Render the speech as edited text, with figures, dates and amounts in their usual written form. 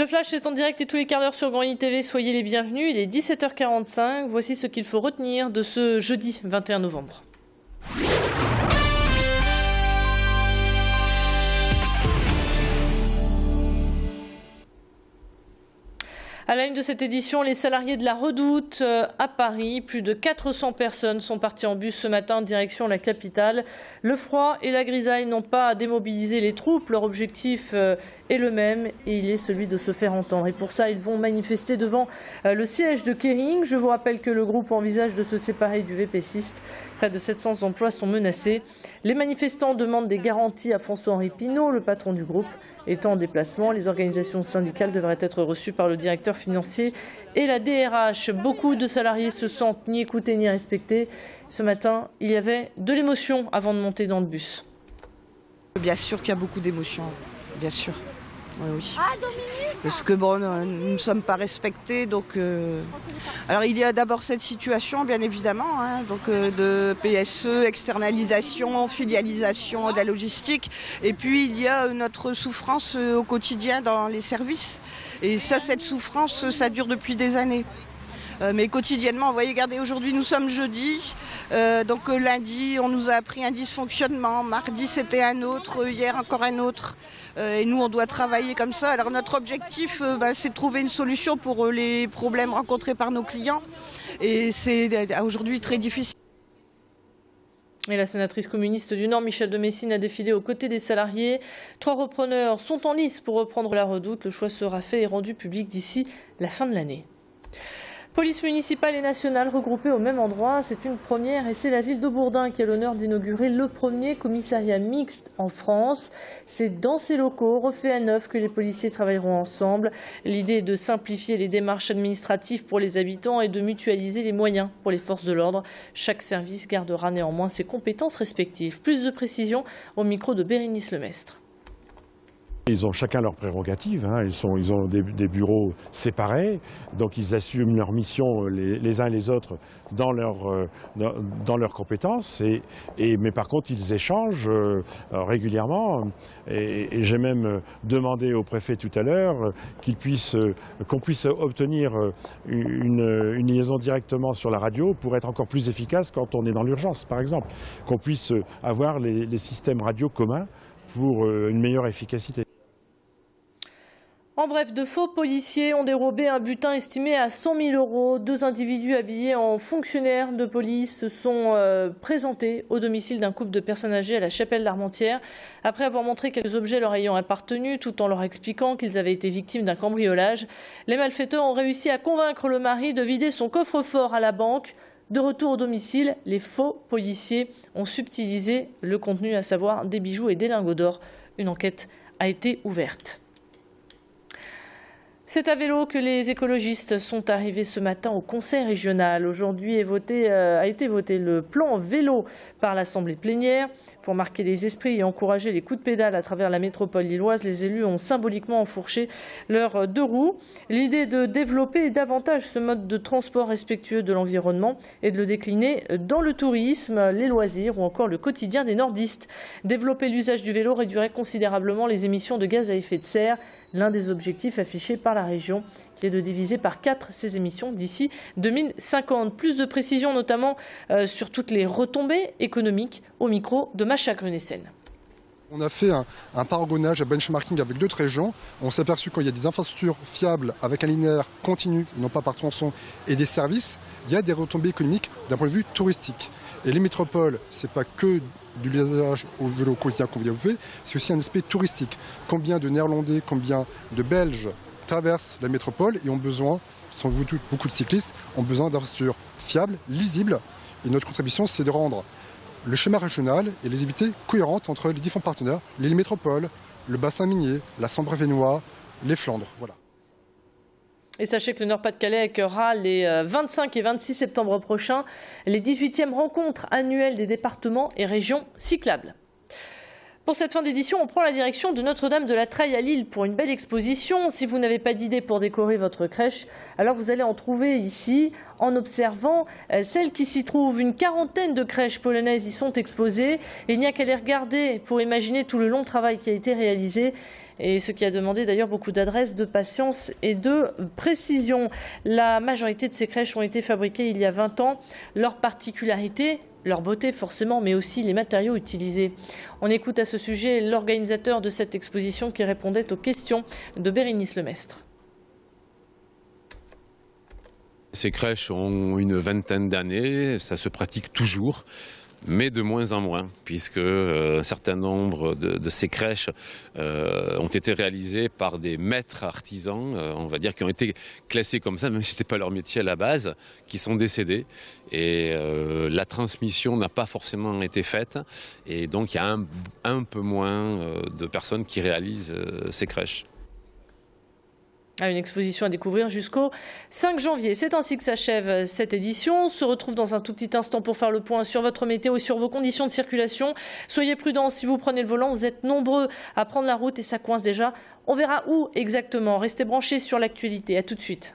Le Flash est en direct et tous les quarts d'heure sur Grand TV. Soyez les bienvenus. Il est 17h45. Voici ce qu'il faut retenir de ce jeudi 21 novembre. À la une de cette édition, les salariés de la Redoute à Paris. Plus de 400 personnes sont parties en bus ce matin direction la capitale. Le froid et la grisaille n'ont pas démobilisé les troupes. Leur objectif est le même et il est celui de se faire entendre. Et pour ça, ils vont manifester devant le siège de Kering. Je vous rappelle que le groupe envisage de se séparer du VP6. Près de 700 emplois sont menacés. Les manifestants demandent des garanties à François-Henri Pinault, le patron du groupe. Étant en déplacement, les organisations syndicales devraient être reçues par le directeur financier et la DRH. Beaucoup de salariés se sentent ni écoutés ni respectés. Ce matin, il y avait de l'émotion avant de monter dans le bus. Bien sûr qu'il y a beaucoup d'émotions, bien sûr. Oui. Parce que bon, nous ne sommes pas respectés, donc. Alors il y a d'abord cette situation, bien évidemment, de PSE, externalisation, filialisation de la logistique, et puis il y a notre souffrance au quotidien dans les services. Et ça, cette souffrance, ça dure depuis des années. Mais quotidiennement, vous voyez, regardez, aujourd'hui nous sommes jeudi, donc lundi on nous a appris un dysfonctionnement, mardi c'était un autre, hier encore un autre, et nous on doit travailler comme ça. Alors notre objectif c'est de trouver une solution pour les problèmes rencontrés par nos clients, et c'est aujourd'hui très difficile. Et la sénatrice communiste du Nord, Michèle de Messine, a défilé aux côtés des salariés. 3 repreneurs sont en lice pour reprendre la Redoute. Le choix sera fait et rendu public d'ici la fin de l'année. Police municipale et nationale regroupées au même endroit, c'est une première et c'est la ville de Bourdin qui a l'honneur d'inaugurer le premier commissariat mixte en France. C'est dans ces locaux, refaits à neuf, que les policiers travailleront ensemble. L'idée est de simplifier les démarches administratives pour les habitants et de mutualiser les moyens pour les forces de l'ordre. Chaque service gardera néanmoins ses compétences respectives. Plus de précisions au micro de Bérénice Lemestre. Ils ont chacun leurs prérogatives, ils ont des bureaux séparés, donc ils assument leur mission les uns et les autres dans leurs compétences, mais par contre ils échangent régulièrement. Et j'ai même demandé au préfet tout à l'heure qu'on puisse obtenir une liaison directement sur la radio pour être encore plus efficace quand on est dans l'urgence, par exemple, qu'on puisse avoir les systèmes radio communs pour une meilleure efficacité. En bref, de faux policiers ont dérobé un butin estimé à 100 000 €. 2 individus habillés en fonctionnaires de police se sont présentés au domicile d'un couple de personnes âgées à la Chapelle d'Armentières. Après avoir montré quelques objets leur ayant appartenu, tout en leur expliquant qu'ils avaient été victimes d'un cambriolage, les malfaiteurs ont réussi à convaincre le mari de vider son coffre-fort à la banque. De retour au domicile, les faux policiers ont subtilisé le contenu, à savoir des bijoux et des lingots d'or. Une enquête a été ouverte. C'est à vélo que les écologistes sont arrivés ce matin au Conseil régional. Aujourd'hui a été voté le plan vélo par l'Assemblée plénière. Pour marquer les esprits et encourager les coups de pédale à travers la métropole lilloise, les élus ont symboliquement enfourché leurs 2 roues. L'idée de développer davantage ce mode de transport respectueux de l'environnement et de le décliner dans le tourisme, les loisirs ou encore le quotidien des nordistes. Développer l'usage du vélo réduirait considérablement les émissions de gaz à effet de serre. L'un des objectifs affichés par la région, qui est de diviser par 4 ces émissions d'ici 2050. Plus de précisions notamment sur toutes les retombées économiques au micro de Macha Grunessen. On a fait un paragonnage, un benchmarking avec d'autres régions. On s'est aperçu qu'il y a des infrastructures fiables avec un linéaire continu, non pas par tronçon, et des services, il y a des retombées économiques d'un point de vue touristique. Et les métropoles, ce n'est pas que du usage au vélo quotidien qu'on veut développer, c'est aussi un aspect touristique. Combien de Néerlandais, combien de Belges traversent la métropole et ont besoin, sans doute beaucoup de cyclistes, ont besoin d'infrastructures fiables, lisibles. Et notre contribution, c'est de rendre le schéma régional et les activités cohérentes entre les différents partenaires, les métropoles, le bassin minier, la Sambre-et-Venois, les Flandres. Voilà. Et sachez que le Nord-Pas-de-Calais accueillera les 25 et 26 septembre prochains les 18e rencontres annuelles des départements et régions cyclables. Pour cette fin d'édition, on prend la direction de Notre-Dame de la Treille à Lille pour une belle exposition. Si vous n'avez pas d'idée pour décorer votre crèche, alors vous allez en trouver ici en observant celles qui s'y trouvent. Une quarantaine de crèches polonaises y sont exposées. Et il n'y a qu'à les regarder pour imaginer tout le long travail qui a été réalisé. Et ce qui a demandé d'ailleurs beaucoup d'adresse, de patience et de précision. La majorité de ces crèches ont été fabriquées il y a 20 ans. Leur particularité, leur beauté forcément, mais aussi les matériaux utilisés. On écoute à ce sujet l'organisateur de cette exposition qui répondait aux questions de Bérénice Lemestre. Ces crèches ont une vingtaine d'années, ça se pratique toujours, mais de moins en moins, puisque un certain nombre de ces crèches ont été réalisées par des maîtres artisans, on va dire, qui ont été classés comme ça, même si ce n'était pas leur métier à la base, qui sont décédés. Et la transmission n'a pas forcément été faite. Et donc il y a un peu moins de personnes qui réalisent ces crèches. Une exposition à découvrir jusqu'au 5 janvier. C'est ainsi que s'achève cette édition. On se retrouve dans un tout petit instant pour faire le point sur votre météo et sur vos conditions de circulation. Soyez prudents si vous prenez le volant. Vous êtes nombreux à prendre la route et ça coince déjà. On verra où exactement. Restez branchés sur l'actualité. À tout de suite.